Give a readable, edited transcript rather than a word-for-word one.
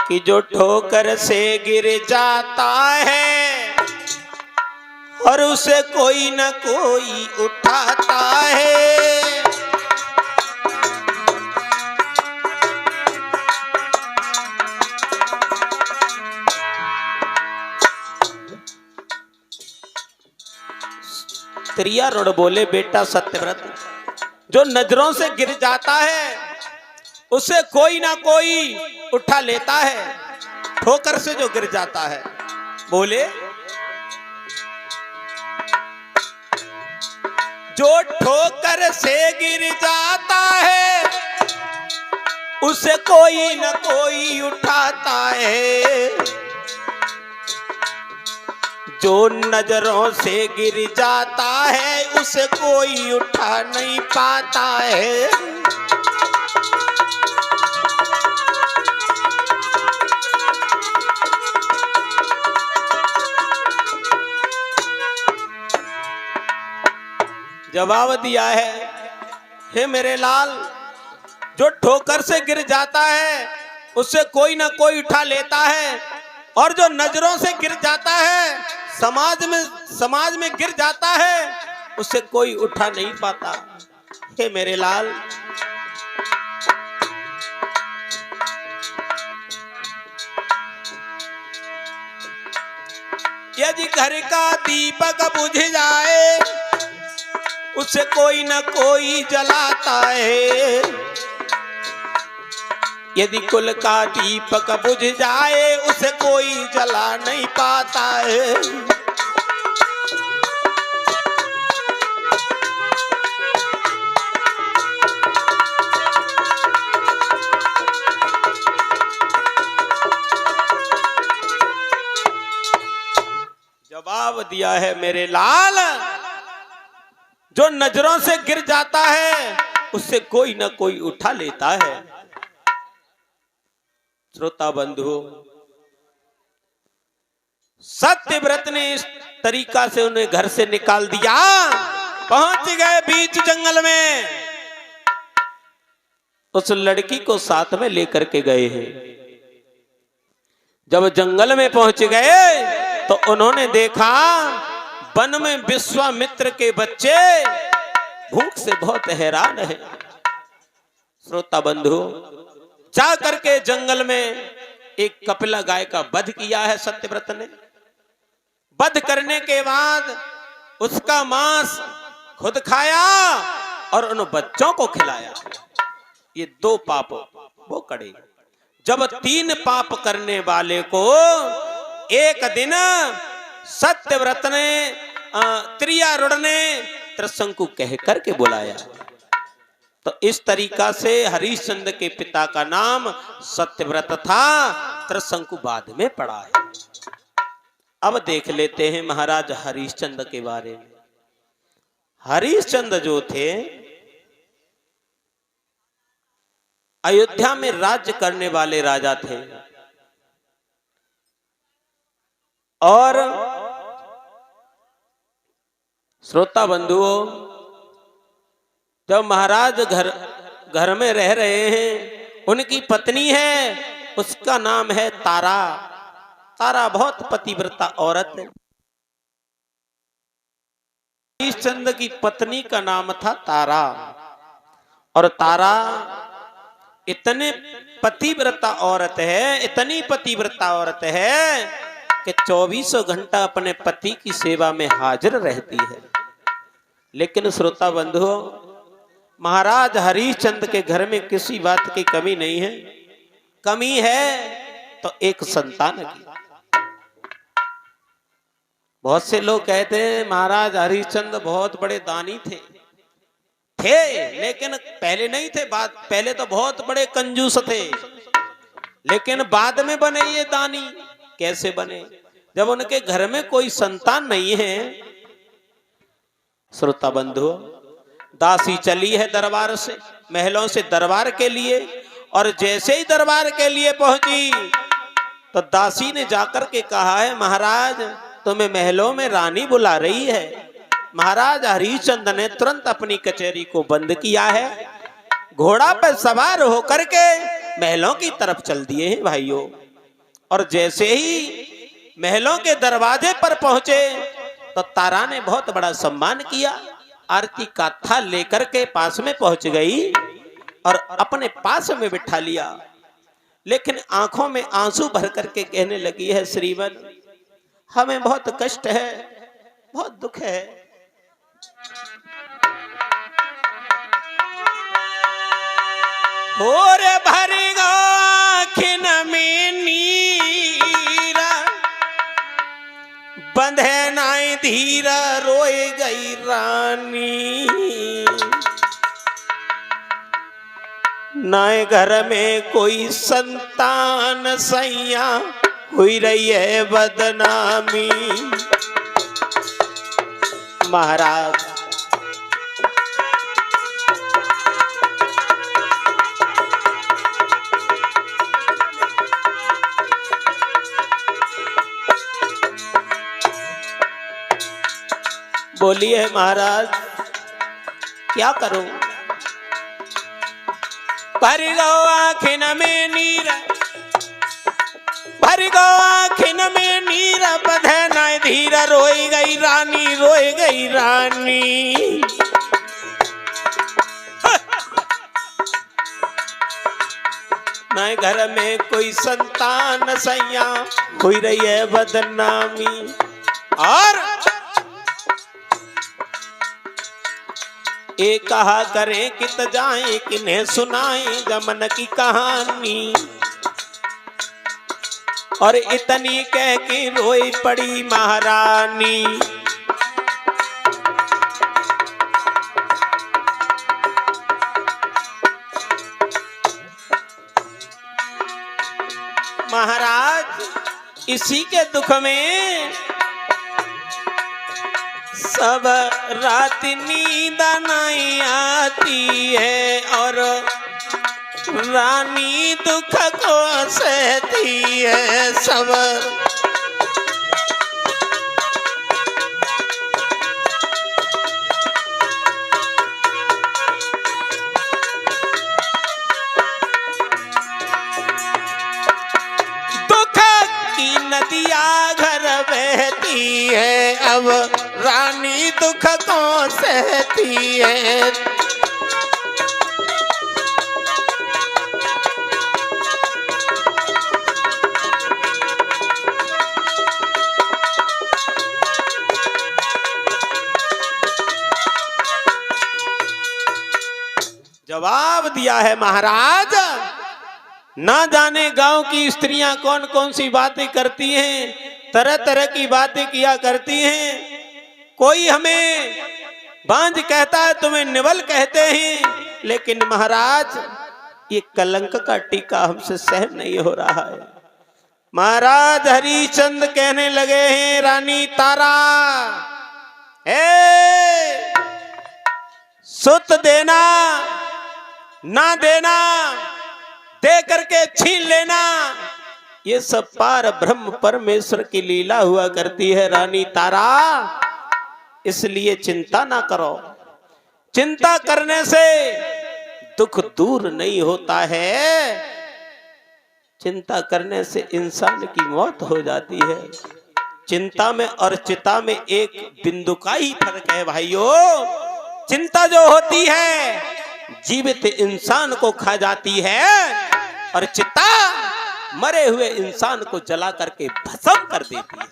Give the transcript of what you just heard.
कि जो ठोकर से गिर जाता है और उसे कोई न कोई उठाता है। त्रियारुण बोले, बेटा सत्यव्रत, जो नजरों से गिर जाता है उसे कोई ना कोई उठा लेता है। ठोकर से जो गिर जाता है, बोले जो ठोकर से गिर जाता है उसे कोई ना कोई उठाता है। जो नजरों से गिर जाता है उसे कोई उठा नहीं पाता है। जवाब दिया है, हे मेरे लाल, जो ठोकर से गिर जाता है उससे कोई ना कोई उठा लेता है, और जो नजरों से गिर जाता है, समाज में गिर जाता है, उसे कोई उठा नहीं पाता। हे मेरे लाल, यदि घर का दीपक बुझ जाए उसे कोई न कोई जलाता है। यदि कुल का दीपक बुझ जाए उसे कोई जला नहीं पाता है। जवाब दिया है, मेरे लाल, जो नजरों से गिर जाता है उससे कोई ना कोई उठा लेता है। श्रोता बंधु, सत्यव्रत ने इस तरीका से उन्हें घर से निकाल दिया। पहुंच गए बीच जंगल में, उस लड़की को साथ में लेकर के गए हैं। जब जंगल में पहुंच गए तो उन्होंने देखा वन में विश्वामित्र के बच्चे भूख से बहुत हैरान हैं। श्रोता बंधु, जा करके जंगल में एक कपिला गाय का वध किया है सत्यव्रत ने। वध करने के बाद उसका मांस खुद खाया और उन बच्चों को खिलाया। ये 2 पाप वो करे। जब 3 पाप करने वाले को एक दिन सत्यव्रत ने त्रियारुण ने त्रिशंकु कह करके बुलाया, तो इस तरीका से हरिश्चंद्र के पिता का नाम सत्यव्रत था। त्रिशंकु बाद में पड़ा है। अब देख लेते हैं महाराज हरिश्चंद्र के बारे में। हरिश्चंद्र जो थे, अयोध्या में राज्य करने वाले राजा थे। और श्रोता बंधुओं, जब महाराज घर में रह रहे हैं, उनकी पत्नी है, उसका नाम है तारा। तारा बहुत पतिव्रता औरत है। हरिश्चंद्र की पत्नी का नाम था तारा, और तारा इतने पतिव्रता औरत है, इतनी पतिव्रता औरत है कि 24 घंटा अपने पति की सेवा में हाजिर रहती है। लेकिन श्रोता बंधुओं, महाराज हरिश्चंद्र के घर में किसी बात की कमी नहीं है। कमी है तो एक संतान की। बहुत से लोग कहते हैं महाराज हरिश्चंद्र बहुत बड़े दानी थे, लेकिन पहले नहीं थे। पहले तो बहुत बड़े कंजूस थे, लेकिन बाद में बने ये दानी। कैसे बने? जब उनके घर में कोई संतान नहीं है। श्रोता बंधु, दासी चली है दरबार से, महलों से दरबार के लिए, और जैसे ही दरबार के लिए पहुंची तो दासी ने जाकर के कहा है, महाराज तुम्हें महलों में रानी बुला रही है। महाराज हरिश्चंद्र ने तुरंत अपनी कचहरी को बंद किया है, घोड़ा पर सवार होकर के महलों की तरफ चल दिए हैं। भाइयों, और जैसे ही महलों के दरवाजे पर पहुंचे तो तारा ने बहुत बड़ा सम्मान किया। आरती का थाल लेकर के पास में पहुंच गई और अपने पास में बिठा लिया, लेकिन आंखों में आंसू भर करके कहने लगी है, श्रीवन हमें बहुत कष्ट है, बहुत दुख है। और भरी आँखिन में नीरा, बंधे नाई धीरा, रोए गई रानी। नाय घर में कोई संतान, सैया हुई रही है बदनामी। महाराज बोलिए, महाराज क्या करूं? भरी गो आँखिन में नीर, भरी गो आँखिन में नीर, बंधे नाय धीरा, रोई गई रानी, रोई गई रानी। नाय घर में कोई संतान, सैया हुई रही है बदनामी। और ये कहा करें कित जाए, किन्हें सुनाए जमन की कहानी। और इतनी कह के रोई पड़ी महारानी। महाराज इसी के दुख में सब रात नींद नहीं आती है, और रानी दुख को सहती है सब। दुख की नदियाँ घर बहती है, अब रानी दुख को सहती है। जवाब दिया है महाराज, ना जाने गांव की स्त्रियां कौन कौन सी बातें करती हैं, तरह तरह की बातें किया करती हैं। कोई हमें बांझ कहता है, तुम्हें निवल कहते हैं, लेकिन महाराज ये कलंक का टीका हमसे सहन नहीं हो रहा है। महाराज हरिश्चंद कहने लगे हैं, रानी तारा सुत देना ना देना, दे करके छीन लेना, ये सब पार ब्रह्म परमेश्वर की लीला हुआ करती है रानी तारा। इसलिए चिंता ना करो, चिंता करने से दुख दूर नहीं होता है, चिंता करने से इंसान की मौत हो जाती है। चिंता में और चिता में एक बिंदु का ही फर्क है भाइयों। चिंता जो होती है जीवित इंसान को खा जाती है, और चिता मरे हुए इंसान को जला करके भस्म कर देती है।